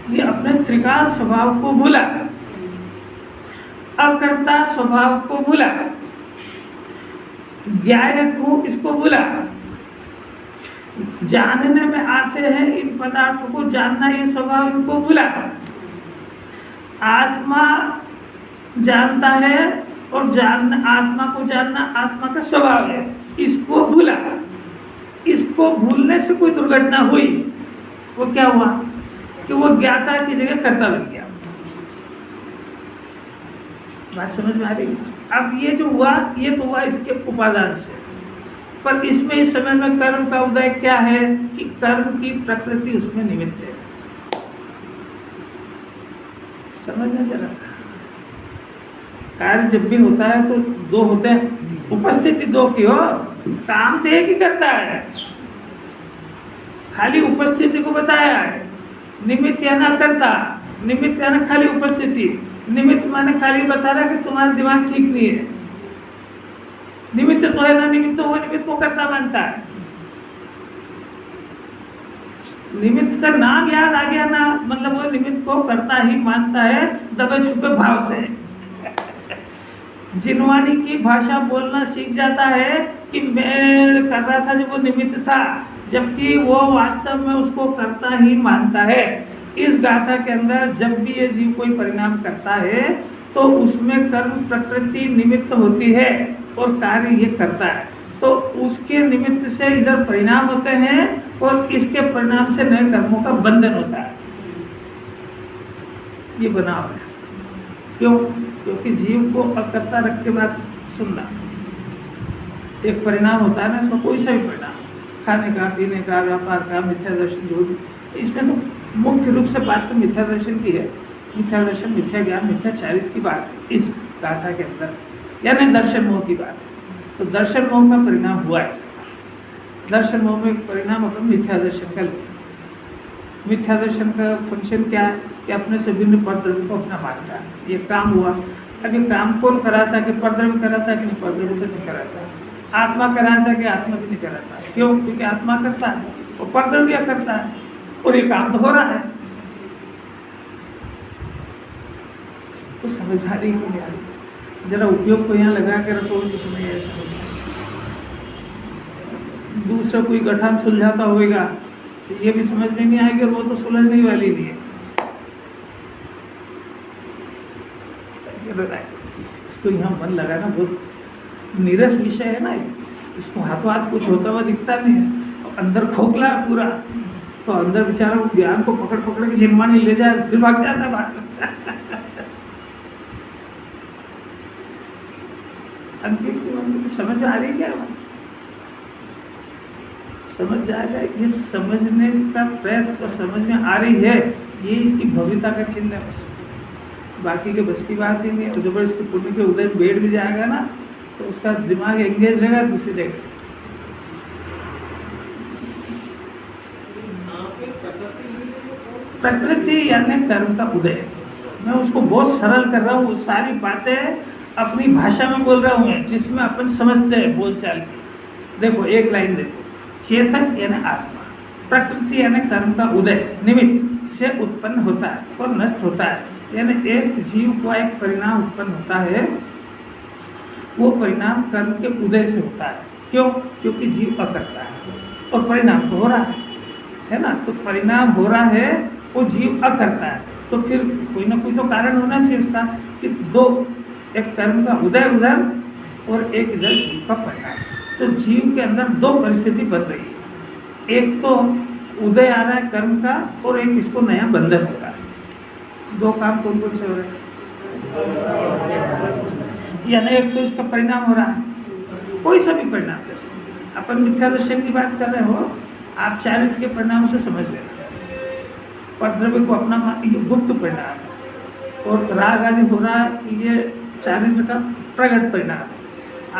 ये अपने त्रिकाल स्वभाव को भूला, अकर्ता स्वभाव को भूला, ज्ञायक हो इसको भूला, जानने में आते हैं इन पदार्थों को जानना ये स्वभाव इनको भूला, आत्मा जानता है और जानना आत्मा को जानना आत्मा का स्वभाव है, इसको भूला। इसको भूलने से कोई दुर्घटना हुई, वो क्या हुआ कि वो ज्ञाता की जगह कर्ता बन गया। बात समझ में आ रही? अब ये जो हुआ ये तो हुआ इसके उपादान से, पर इसमें इस समय में कर्म का उदय क्या है कि कर्म की प्रकृति उसमें निमित्त है। समझना जरा, कार्य जब भी होता है तो दो होते हैं, उपस्थिति दो की हो, काम तो एक ही करता है, खाली उपस्थिति को बताया है। निमित्त या ना करता, निमित्त या ना खाली उपस्थिति, निमित्त माने खाली बता रहा है कि तुम्हारा दिमाग ठीक नहीं है। निमित्त तो है ना, निमित्त तो वो निमित्त को करता मानता है। निमित्त का नाम याद आ गया ना, मतलब वो निमित्त को करता ही मानता है दबे छुपे भाव से। जिनवाणी की भाषा बोलना सीख जाता है कि मैं कर रहा था जब वो निमित्त था, जबकि वो वास्तव में उसको करता ही मानता है। इस गाथा के अंदर जब भी ये जीव कोई परिणाम करता है तो उसमें कर्म प्रकृति निमित्त होती है और कार्य ये करता है। तो उसके निमित्त से इधर परिणाम होते हैं और इसके परिणाम से नए कर्मों का बंधन होता है। ये बनाव है। क्यों? क्योंकि जीव को अकर्ता रख के बात सुनना, एक परिणाम होता है ना, इसका कोई सा भी परिणाम, खाने का, पीने का, व्यापार का, मिथ्या दर्शन, जो भी, इसमें तो मुख्य रूप से बात तो मिथ्या दर्शन की है। मिथ्या दर्शन, मिथ्या ज्ञान, मिथ्या चारित्र की बात है इस गाथा के अंदर, यानी दर्शन मोह की बात है। तो दर्शन मोह का परिणाम हुआ है। दर्शन मोह में परिणाम अपन मिथ्या दर्शन का लिया। मिथ्या दर्शन का फंक्शन क्या है कि अपने से भिन्न परद्रव्य को अपना मानता है। ये काम हुआ। अब ये काम कौन कराता है? कि परद्रव्य कराता है कि नहीं? परद्रव्य तो नहीं कराता। आत्मा कराता है कि आत्मा भी नहीं कराता। क्यों? क्योंकि आत्मा करता है और परद्रव्य करता है और ये काम तो हो रहा है। तो समझ आ रही है यार? जरा उपयोग को यहाँ लगा के रखो तो समझ आए। दूसरा कोई गठान सुलझाता होगा तो ये भी समझ में नहीं आएगी और वो तो सुलझने वाली नहीं है। इसको यहाँ मन लगाना बहुत नीरस विषय है ना। इसको हाथों हाथ कुछ होता हुआ दिखता नहीं है और अंदर खोखला पूरा, तो अंदर बेचारा वो ज्ञान को पकड़ पकड़ के जिनमानी ले जाए फिर भाग जाता है बाहर। समझ में आ रही है क्या? समझ जाएगा। ये समझने का प्रयत्न समझ में आ रही है, ये इसकी भव्यता का चिन्ह है बस। बाकी के बस की बात ही नहीं है। जबरदस्ती पुण्य के उदय में बैठ भी जाएगा ना तो उसका दिमाग एंगेज रहेगा दूसरी जगह। प्रकृति यानी कर्म का उदय। मैं उसको बहुत सरल कर रहा हूँ, सारी बातें अपनी भाषा में बोल रहा हूँ मैं, जिसमें अपन समझते हैं बोलचाल की। देखो एक लाइन देखो, चेतन यानी आत्मा, प्रकृति यानी कर्म का उदय, निमित्त से उत्पन्न होता है और नष्ट होता है। यानी एक जीव को एक परिणाम उत्पन्न होता है, वो परिणाम कर्म के उदय से होता है। क्यों? क्योंकि जीव अकर्ता है और परिणाम तो हो रहा है ना। तो परिणाम हो रहा है, वो जीव अकर्ता है, तो फिर कोई ना कोई तो कारण होना चाहिए उसका कि दो, एक कर्म का उदय उधर और एक इधर जीव का परिणाम। तो जीव के अंदर दो परिस्थिति बन रही है, एक तो उदय आ रहा है कर्म का और एक इसको नया बंधन हो रहा है। दो काम कौन कौन से हो रहे हैं? यानी एक तो इसका परिणाम हो रहा है, कोई सा भी परिणाम। अपन मिथ्या दर्शन की बात कर रहे हो, आप चारित्र के परिणाम से समझ लेना। परद्रव्य को अपना ये गुप्त परिणाम है और राग आदि हो रहा है, ये चारित्र का प्रकट परिणाम है।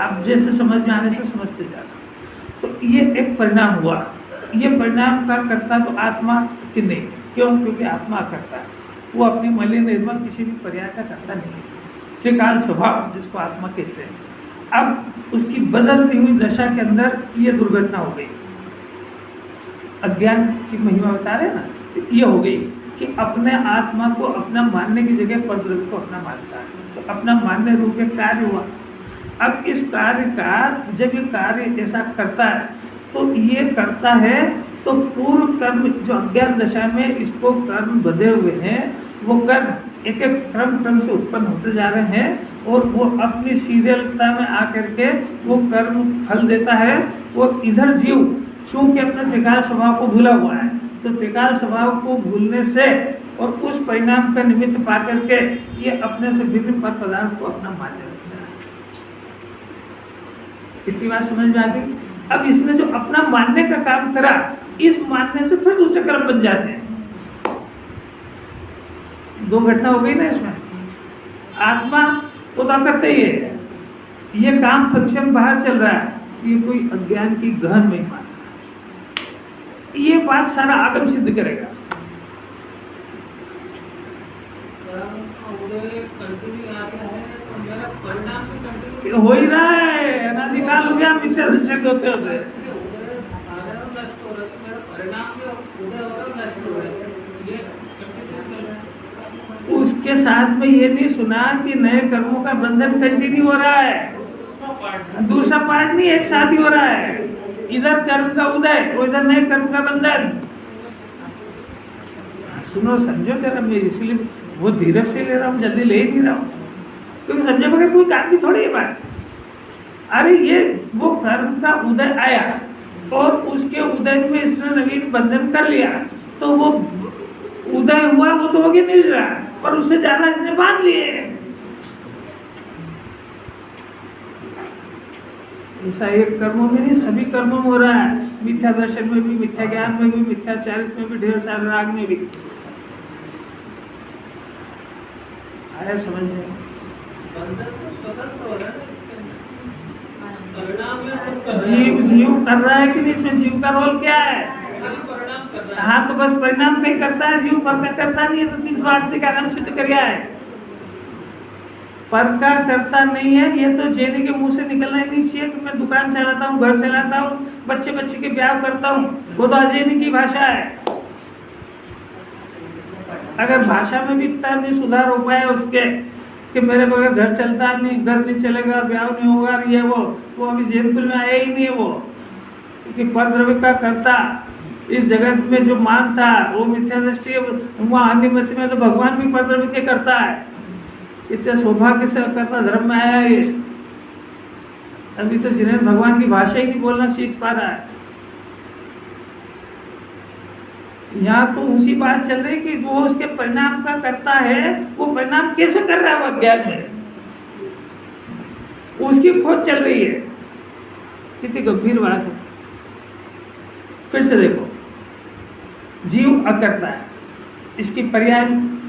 आप जैसे समझ में आने से समझते जाना। तो ये एक परिणाम हुआ। ये परिणाम का करता तो आत्मा कि नहीं, क्यों? क्योंकि आत्मा करता है, वो अपनी मलिन निर्मल किसी भी पर्याय का करता नहीं है। त्रिकाल स्वभाव जिसको आत्मा कहते हैं। अब उसकी बदलती हुई दशा के अंदर ये दुर्घटना हो गई, अज्ञान की महिमा बता रहे हैं ना, तो ये हो गई कि अपने आत्मा को अपना मानने की जगह परद्रव्य को अपना मानता है, तो अपना मानने रूप में कार्य हुआ। अब इस कार्य का जब ये कार्य ऐसा करता है तो ये करता है तो पूर्व कर्म जो अज्ञान दशा में इसको कर्म बंधे हुए हैं, वो कर्म एक एक क्रम से उत्पन्न होते जा रहे हैं और वो अपनी सीरियलता में आकर के वो कर्म फल देता है। वो इधर जीव चूंकि अपने त्रिकाल स्वभाव को भूला हुआ है, तो त्रिकाल स्वभाव को भूलने से और उस परिणाम का निमित्त पा करके ये अपने से भिन्न पर पदार्थ को अपना मान्य रखता है। कितनी बात समझ में आ गई? अब इसने जो अपना मानने का काम करा, इस मानने से फिर दूसरे कर्म बन जाते हैं। दो घटना हो गई ना इसमें। आत्मा तो करते ही है, ये काम फंक्शन बाहर चल रहा है, ये कोई अज्ञान की गहन महिमा है। ये बात सारा आगम सिद्ध करेगा। हो ही रहा है, अनादिकाल हो गया मिथ्या दर्शन होते होते। उसके साथ में ये नहीं सुना कि नए कर्मों का बंधन कंटिन्यू हो रहा है, दूसरा पार्ट नहीं, एक साथ ही हो रहा है। इधर कर्म का उदय और इधर नए कर्म का बंधन। सुनो समझो जरा, मैं इसलिए वो धीरे से ले रहा हूँ, जल्दी ले ही नहीं रहा हूँ, क्योंकि समझो बगैर कोई काम भी थोड़ी है बात। अरे ये वो कर्म का उदय आया और उसके उदय में इसने नवीन बंधन कर लिया, तो वो उदय हुआ, वो तो होगी नहीं रहा, पर उससे ज्यादा इसने बांध लिए। ऐसा एक कर्मों में नहीं, सभी कर्मों में हो रहा है। मिथ्या दर्शन में भी, मिथ्या ज्ञान में भी, मिथ्या चारित्र में भी, ढेर सारे राग में भी। आया समझ में? जीव कर रहा है कि नहीं? इसमें जीव का रोल क्या है? हाँ, तो बस परिणाम नहीं करता है जीव, पर का करता नहीं है, तो 308 से आराम सिद्ध कर गया है। पर का करता नहीं है, ये तो जेने के मुंह से निकलना ही नहीं चाहिए कि मैं दुकान चलाता हूँ, घर चलाता हूँ, बच्चे के ब्याह करता हूँ, वो तो अजेनी की भाषा है। अगर भाषा में भी इतना नहीं सुधार हो पाया उसके कि मेरे बगैर घर चलता नहीं, घर नहीं चलेगा, ब्याह नहीं होगा, ये वो, तो अभी जैनपुर में आया ही नहीं है वो। क्योंकि परद्रव्य का करता इस जगत में जो मान था वो मिथ्या दृष्टि है, वहाँ अन्य मत में तो भगवान भी परद्रव्य के करता है। इतने सौभाग्य से करता धर्म में आया ये। अभी तो जिन्हें भगवान की भाषा ही नहीं बोलना सीख पा रहा है। यहाँ तो उसी बात चल रही कि वो उसके परिणाम का करता है, वो परिणाम कैसे कर रहा है वो अज्ञान में, उसकी खोज चल रही है। कितनी गंभीर बात है। फिर से देखो, जीव अकर्ता है, इसकी पर्याय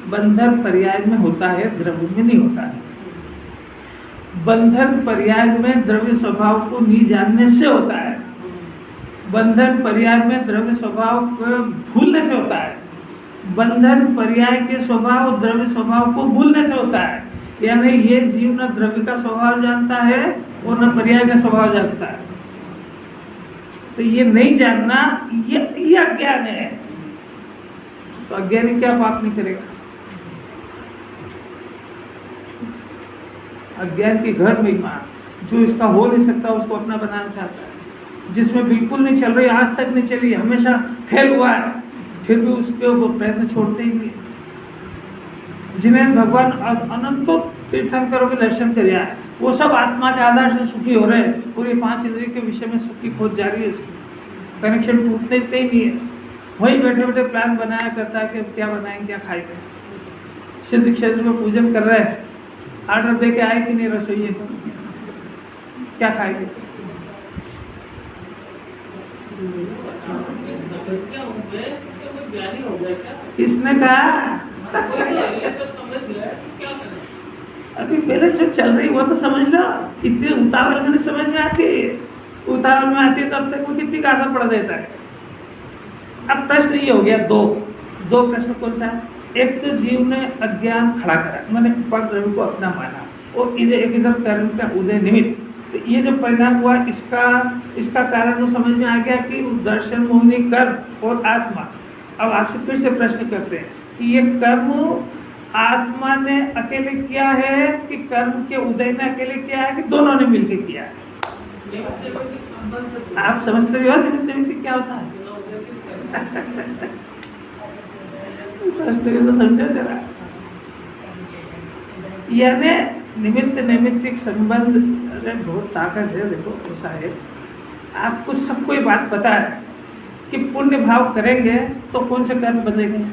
बंधन पर्याय में होता है, द्रव्य में नहीं होता है। बंधन पर्याय में द्रव्य स्वभाव को नहीं जानने से होता है, बंधन पर्याय में द्रव्य स्वभाव को भूलने से होता है। बंधन पर्याय के स्वभाव द्रव्य स्वभाव को भूलने से होता है। यानी ये जीव न द्रव्य का स्वभाव जानता है और न पर्याय का स्वभाव जानता है। तो ये नहीं जानना, ये अज्ञान है। तो अज्ञानी क्या पाप नहीं करेगा? अज्ञान के घर में जो इसका हो नहीं सकता उसको अपना बनाना चाहता है, जिसमें बिल्कुल नहीं चल रही, आज तक नहीं चली, हमेशा फेल हुआ है, फिर भी उसके वो प्रयत्न छोड़ते ही नहीं। जिन्हें भगवान अनंतो तीर्थंकरों के दर्शन किया है, वो सब आत्मा के आधार से सुखी हो रहे हैं। पूरे 5 इंद्रिय के विषय में सुख की खोज जारी है, इसकी कनेक्शन टूटने ही नहीं है। वहीं बैठे बैठे प्लान बनाया करता है कि क्या बनाएंगे, क्या खाएंगे। सिद्ध क्षेत्र में पूजन कर रहे हैं, ऑर्डर दे के आए कि नहीं रसोइये को, क्या खाएंगे? किसने कहा? अभी पहले जो चल रही वो तो समझ लो। इतनी उतावल में नहीं समझ में आती, उतावल में आती है तब तक वो कितनी गाना पड़ देता है। अब प्रश्न ये हो गया दो प्रश्न कौन सा है? एक तो जीव ने अज्ञान खड़ा करा, मैंने पर द्रव्य को अपना माना, और इधर कर्म का उदय निमित्त, तो ये जो परिणाम हुआ इसका कारण तो समझ में आ गया कि दर्शन, मोहिनी, कर्म और आत्मा। अब आपसे फिर से प्रश्न करते हैं कि ये कर्म आत्मा ने अकेले किया है कि कर्म के उदय ने अकेले किया है कि दोनों ने मिलकर किया है? आप समझते हो निमित्त निमित्त क्या होता है? प्रश्न को तो समझो जरा। यानी निमित्त नैमित्तिक संबंध में बहुत ताकत है। देखो ऐसा है, आपको सबको ये बात पता है कि पुण्य भाव करेंगे तो कौन से कर्म बनेंगे?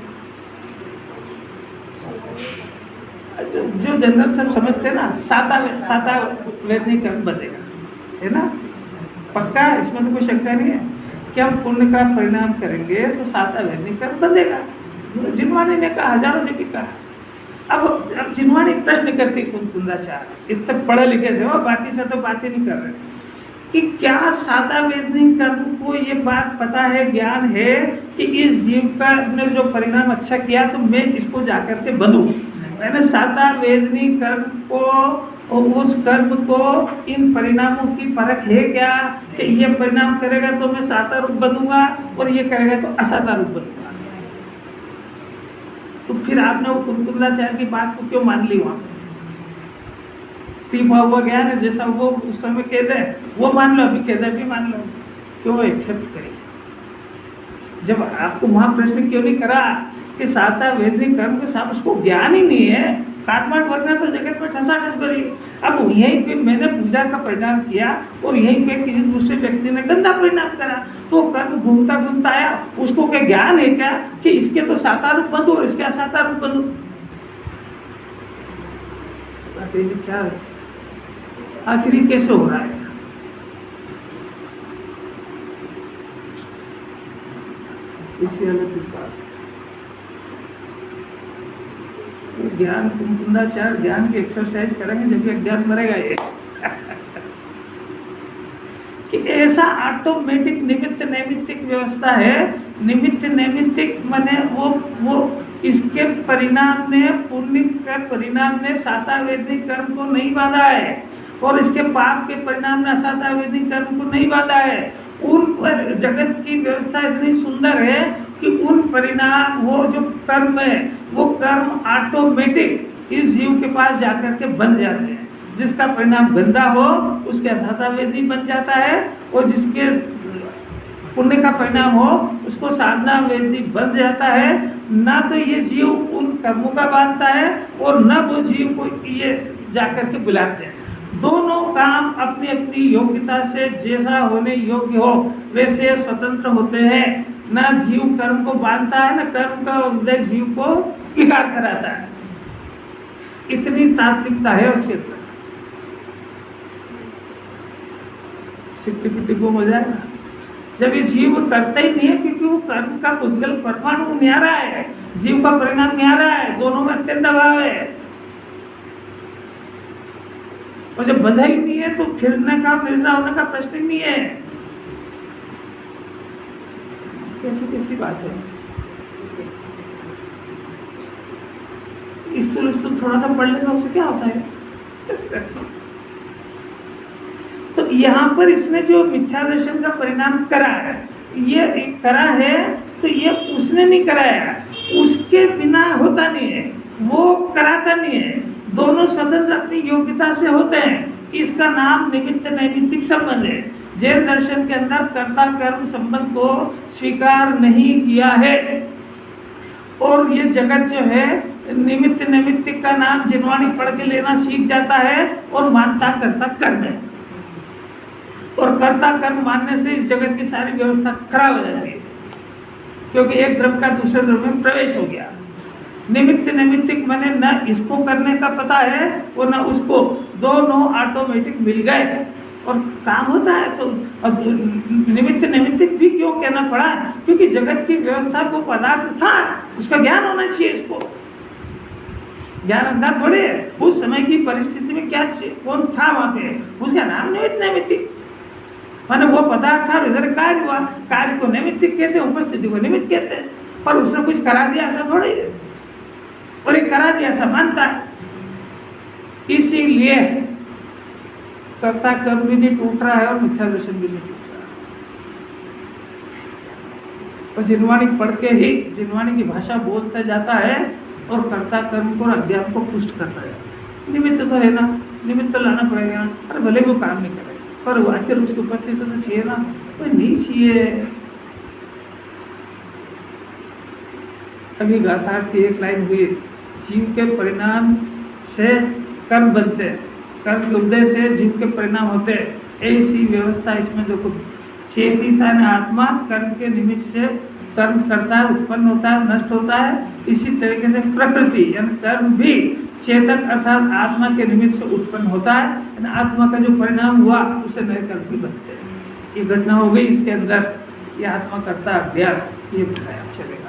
जो जनरल सब समझते हैं ना, साता वैदिक कर्म बनेगा, है ना? पक्का, इसमें तो कोई शंका नहीं है कि हम पुण्य का परिणाम करेंगे तो साता वैदिक कर्म बनेगा। जिनवाणी ने कहा, हजारों जगह कहा। अब जिनवाणी प्रश्न करती कुंदाचार्य, इतने पढ़े लिखे से, बाकी से तो बातें नहीं कर रहे, कि क्या साता वैदिक कर्म को ये बात पता है, ज्ञान है कि इस जीव का ने जो परिणाम अच्छा किया तो मैं इसको जाकर के बंधूं। मैंने साता वेदनी कर्म को और उस कर्म को इन परिणामों की परख है क्या कि ये परिणाम करेगा तो मैं साता रूप बनूंगा और ये करेगा तो असाता रूप बनूंगा? तो फिर आपने वो कुंदाचार्य की बात को क्यों मान ली? वहां टीपा हुआ ज्ञान है, जैसा वो उस समय कहते हैं वो मान लो, अभी कहते हैं भी मान लो, क्यों एक्सेप्ट करें? जब आपको वहां प्रश्न क्यों नहीं करा कि साता वैदिक कर्म के साथ उसको ज्ञान ही नहीं है, काटमाट वरना तो जगत में ठसाठस भरी। अब यहीं पे मैंने पूजा का परिणाम किया और यहीं पे किसी दूसरे व्यक्ति ने गंदा परिणाम करा, तो कर्म घूमता घूमता आया, उसको क्या ज्ञान है क्या कि इसके तो साता रूप बंधु और इसके असाता रूप बंधु? क्या आखिरी कैसे हो रहा है? इसी अलग की बात है। ज्ञान कुंदाचार ज्ञान की एक्सरसाइज करेंगे जब भी अज्ञान मरेगा ये कि ऐसा ऑटोमेटिक निमित्त नैमित्तिक व्यवस्था है। निमित्त नैमित्तिक माने वो इसके परिणाम ने, पुण्य के परिणाम ने साता वैदिक कर्म को नहीं बांधा है और इसके पाप के परिणाम ने असाता वैदिक कर्म को नहीं बांधा है। उन पर जगत की व्यवस्था इतनी सुंदर है कि उन परिणाम, वो जो कर्म है वो कर्म ऑटोमेटिक इस जीव के पास जाकर के बन जाते हैं। जिसका परिणाम गंदा हो उसके असाता वेदी बन जाता है और जिसके पुण्य का परिणाम हो उसको साधना वेदी बन जाता है। ना तो ये जीव उन कर्मों का बांधता है और न वो जीव को ये जाकर के बुलाते हैं। दोनों काम अपनी अपनी योग्यता से जैसा होने योग्य हो वैसे स्वतंत्र होते हैं। ना जीव कर्म को बांधता है, ना कर्म का उदय जीव को विकार कराता है। इतनी तात्विकता है उसके अंदर। सिट्टी पिट्टी गुम हो जाएगा जब ये जीव करता ही नहीं है, क्योंकि वो कर्म का उद्गल परमाणु न्यारा है, जीव का परिणाम न्यारा है, दोनों में अत्यंत अभाव है। और जब बंधा ही नहीं है तो फिरने का निर्जरा होने का प्रश्न ही नहीं है। कैसी बात है? स्थूल थोड़ा सा पढ़ लेना उससे क्या होता है? तो यहाँ पर इसने जो मिथ्या दर्शन का परिणाम करा है, ये करा है तो ये उसने नहीं कराया, उसके बिना होता नहीं है, वो कराता नहीं है। दोनों स्वतंत्र अपनी योग्यता से होते हैं। इसका नाम निमित्त नैमित्तिक संबंध है। जैन दर्शन के अंदर कर्ता कर्म संबंध को स्वीकार नहीं किया है और ये जगत जो है निमित्त नैमित्तिक का नाम जिनवाणी पढ़ के लेना सीख जाता है और मानता कर्ता कर्म है। और कर्ता कर्म मानने से इस जगत की सारी व्यवस्था खराब हो जाती है, क्योंकि एक द्रव्य का दूसरे द्रव्य में प्रवेश हो गया। निमित्त नैमित्तिक माने न इसको करने का पता है और न उसको, दोनों ऑटोमेटिक मिल गए और काम होता है। तो अब निमित्त नैमित्तिक भी क्यों कहना पड़ा? क्योंकि जगत की व्यवस्था को पदार्थ था, उसका ज्ञान होना चाहिए। इसको ज्ञान अंधा थोड़े है। उस समय की परिस्थिति में क्या कौन था वहां पे, उसका नाम निमित्त नैमित्तिक। माने वो पदार्थ था और इधर कार्य हुआ। कार्य को निमित्त कहते हैं, उपस्थिति को निमित्त कहते हैं। पर उसने कुछ करा दिया ऐसा थोड़ा ही है, और एक करा दिया ऐसा मानता है। इसीलिए कर्ता कर्म भी नहीं टूट रहा है और मिथ्या दर्शन भी नहीं टूट रहा है। और जिनवाणी पढ़ के ही जिनवाणी की भाषा बोलता जाता है और कर्ता कर्म को और अज्ञान को पुष्ट करता है। निमित्त तो है ना, निमित्त तो लाना पड़ेगा ना। अरे भले वो काम नहीं करे पर वो आखिर उसकी उपस्थिति तो चाहिए ना, कोई नहीं चाहिए। अभी गाथार्थ की एक लाइन हुई, जीव के परिणाम से कर्म बनते हैं, कर्म के उदय से जीव के परिणाम होते हैं। ऐसी व्यवस्था इसमें देखो, चेतिता ने आत्मा कर्म के निमित्त से कर्म करता है, उत्पन्न होता है, नष्ट होता है। इसी तरीके से प्रकृति यानी कर्म भी चेतन अर्थात आत्मा के निमित्त से उत्पन्न होता है। यानी आत्मा का जो परिणाम हुआ उसे नए कर्म भी बनते हैं। ये घटना हो गई इसके अंदर, ये आत्मा करता अज्ञान, ये बताया चलेगा।